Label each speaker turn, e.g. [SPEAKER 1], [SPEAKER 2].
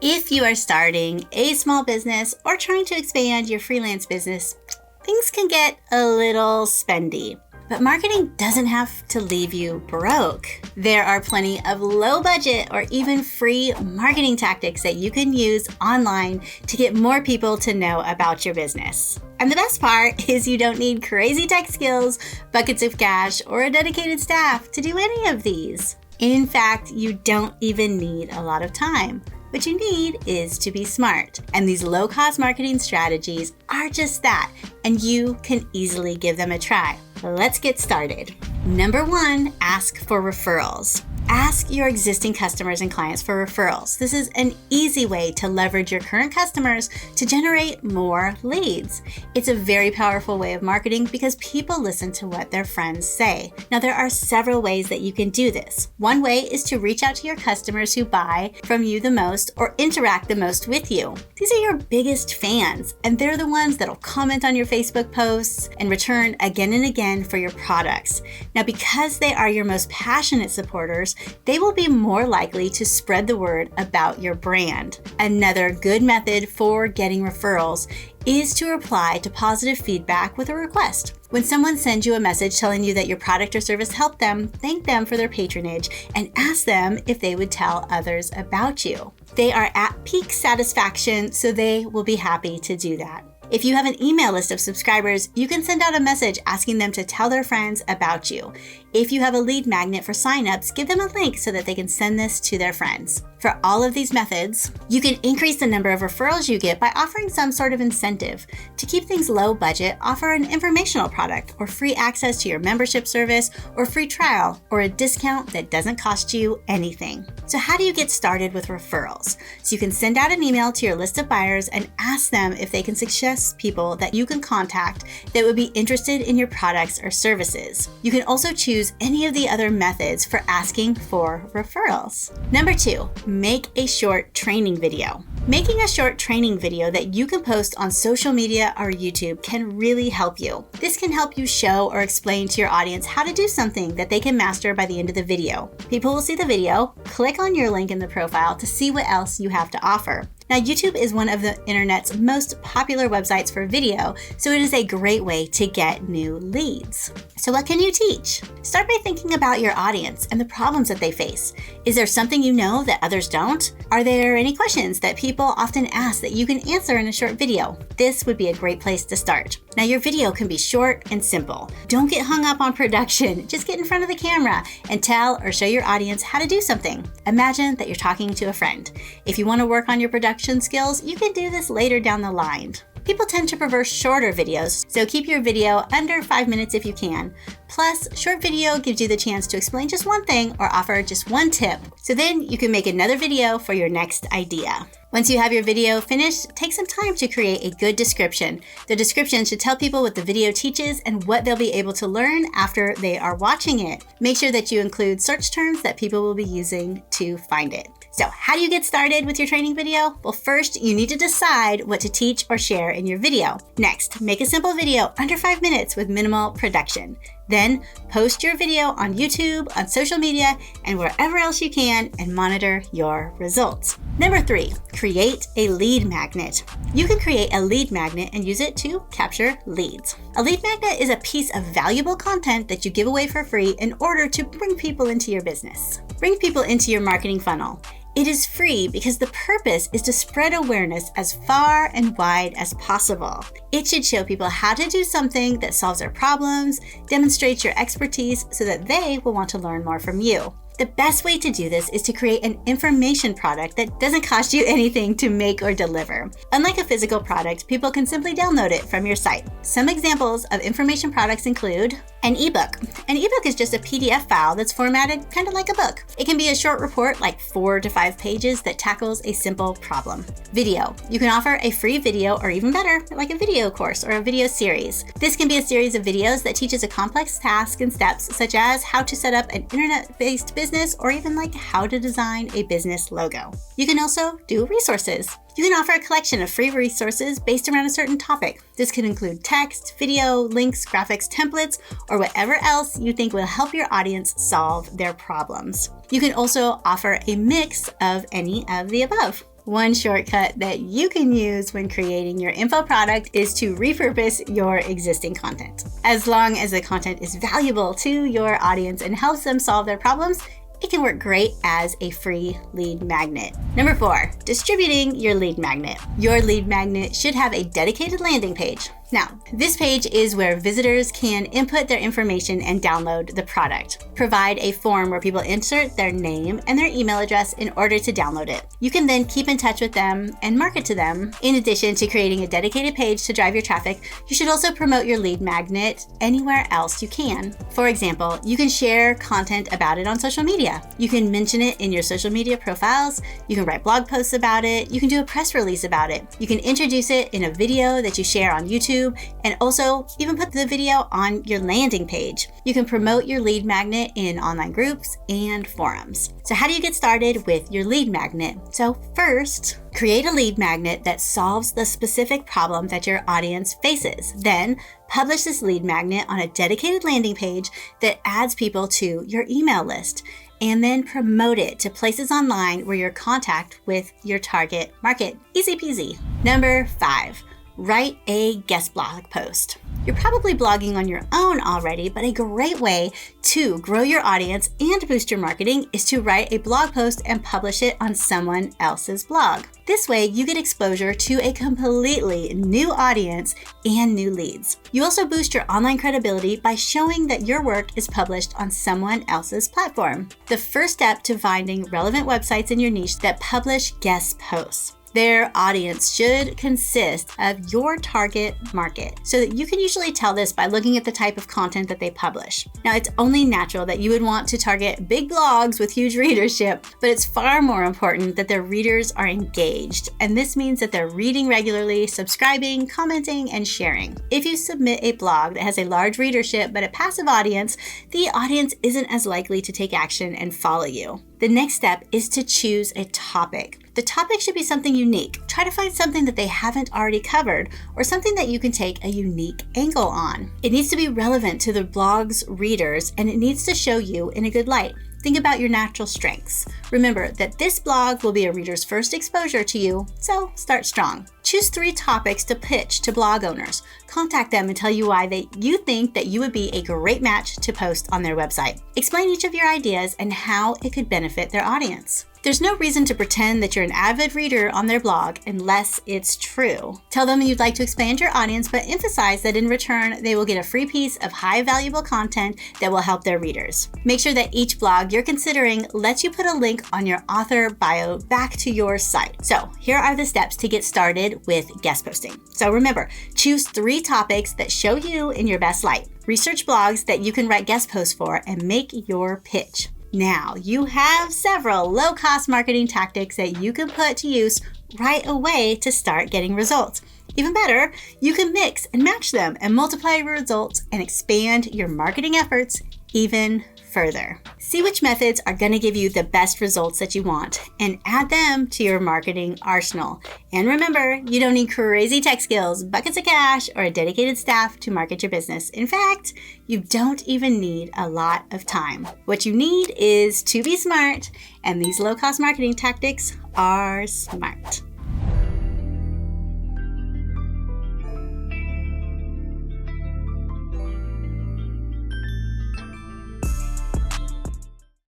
[SPEAKER 1] If you are starting a small business or trying to expand your freelance business, things can get a little spendy. But marketing doesn't have to leave you broke. There are plenty of low budget or even free marketing tactics that you can use online to get more people to know about your business. And the best part is you don't need crazy tech skills, buckets of cash, or a dedicated staff to do any of these. In fact, you don't even need a lot of time. What you need is to be smart. And these low-cost marketing strategies are just that, and you can easily give them a try. Let's get started. Number 1, ask for referrals. Ask your existing customers and clients for referrals. This is an easy way to leverage your current customers to generate more leads. It's a very powerful way of marketing because people listen to what their friends say. Now, there are several ways that you can do this. One way is to reach out to your customers who buy from you the most or interact the most with you. These are your biggest fans, and they're the ones that'll comment on your Facebook posts and return again and again for your products. Now, because they are your most passionate supporters, they will be more likely to spread the word about your brand. Another good method for getting referrals is to reply to positive feedback with a request. When someone sends you a message telling you that your product or service helped them, thank them for their patronage and ask them if they would tell others about you. They are at peak satisfaction, so they will be happy to do that. If you have an email list of subscribers, you can send out a message asking them to tell their friends about you. If you have a lead magnet for signups, give them a link so that they can send this to their friends. For all of these methods, you can increase the number of referrals you get by offering some sort of incentive. To keep things low budget, offer an informational product or free access to your membership service or free trial or a discount that doesn't cost you anything. So how do you get started with referrals? So you can send out an email to your list of buyers and ask them if they can suggest people that you can contact that would be interested in your products or services. You can also choose any of the other methods for asking for referrals. Number 2, make a short training video. Making a short training video that you can post on social media or YouTube can really help you. This can help you show or explain to your audience how to do something that they can master by the end of the video. People will see the video, click on your link in the profile to see what else you have to offer. Now, YouTube is one of the internet's most popular websites for video, so it is a great way to get new leads. So what can you teach? Start by thinking about your audience and the problems that they face. Is there something you know that others don't? Are there any questions that people often ask that you can answer in a short video? This would be a great place to start. Now, your video can be short and simple. Don't get hung up on production. Just get in front of the camera and tell or show your audience how to do something. Imagine that you're talking to a friend. If you want to work on your production skills, you can do this later down the line. People tend to prefer shorter videos, so keep your video under 5 minutes if you can. Plus, short video gives you the chance to explain just one thing or offer just one tip, so then you can make another video for your next idea. Once you have your video finished, take some time to create a good description. The description should tell people what the video teaches and what they'll be able to learn after they are watching it. Make sure that you include search terms that people will be using to find it. So how do you get started with your training video? Well, first, you need to decide what to teach or share in your video. Next, make a simple video under 5 minutes with minimal production. Then post your video on YouTube, on social media, and wherever else you can, and monitor your results. Number 3, create a lead magnet. You can create a lead magnet and use it to capture leads. A lead magnet is a piece of valuable content that you give away for free in order to bring people into your business. Bring people into your marketing funnel. It is free because the purpose is to spread awareness as far and wide as possible. It should show people how to do something that solves their problems, demonstrates your expertise so that they will want to learn more from you. The best way to do this is to create an information product that doesn't cost you anything to make or deliver. Unlike a physical product, people can simply download it from your site. Some examples of information products include an ebook. An ebook is just a PDF file that's formatted kind of like a book. It can be a short report like 4 to 5 pages that tackles a simple problem. Video. You can offer a free video or even better, like a video course or a video series. This can be a series of videos that teaches a complex task and steps such as how to set up an internet-based business or even like how to design a business logo. You can also do resources. You can offer a collection of free resources based around a certain topic. This can include text, video, links, graphics, templates, or whatever else you think will help your audience solve their problems. You can also offer a mix of any of the above. One shortcut that you can use when creating your info product is to repurpose your existing content. As long as the content is valuable to your audience and helps them solve their problems, it can work great as a free lead magnet. Number 4, distributing your lead magnet. Your lead magnet should have a dedicated landing page. Now, this page is where visitors can input their information and download the product. Provide a form where people insert their name and their email address in order to download it. You can then keep in touch with them and market to them. In addition to creating a dedicated page to drive your traffic, you should also promote your lead magnet anywhere else you can. For example, you can share content about it on social media. You can mention it in your social media profiles. You can write blog posts about it. You can do a press release about it. You can introduce it in a video that you share on YouTube, and also even put the video on your landing page. You can promote your lead magnet in online groups and forums. So how do you get started with your lead magnet? So first, create a lead magnet that solves the specific problem that your audience faces. Then publish this lead magnet on a dedicated landing page that adds people to your email list. And then promote it to places online where you're in contact with your target market. Easy peasy. Number 5. Write a guest blog post. You're probably blogging on your own already, but a great way to grow your audience and boost your marketing is to write a blog post and publish it on someone else's blog. This way, you get exposure to a completely new audience and new leads. You also boost your online credibility by showing that your work is published on someone else's platform. The first step to finding relevant websites in your niche that publish guest posts. Their audience should consist of your target market, so that you can usually tell this by looking at the type of content that they publish. Now, it's only natural that you would want to target big blogs with huge readership, but it's far more important that their readers are engaged. And this means that they're reading regularly, subscribing, commenting, and sharing. If you submit a blog that has a large readership but a passive audience, the audience isn't as likely to take action and follow you. The next step is to choose a topic. The topic should be something unique. Try to find something that they haven't already covered or something that you can take a unique angle on. It needs to be relevant to the blog's readers, and it needs to show you in a good light. Think about your natural strengths. Remember that this blog will be a reader's first exposure to you, so start strong. Choose 3 topics to pitch to blog owners. Contact them and tell you why you think that you would be a great match to post on their website. Explain each of your ideas and how it could benefit their audience. There's no reason to pretend that you're an avid reader on their blog unless it's true. Tell them you'd like to expand your audience, but emphasize that in return, they will get a free piece of high valuable content that will help their readers. Make sure that each blog you're considering lets you put a link on your author bio back to your site. So here are the steps to get started with guest posting. So remember, choose 3 topics that show you in your best light. Research blogs that you can write guest posts for and make your pitch. Now, you have several low-cost marketing tactics that you can put to use right away to start getting results. Even better, you can mix and match them and multiply your results and expand your marketing efforts even further. See which methods are going to give you the best results that you want and add them to your marketing arsenal. And remember, you don't need crazy tech skills, buckets of cash, or a dedicated staff to market your business. In fact, you don't even need a lot of time. What you need is to be smart, and these low-cost marketing tactics are smart.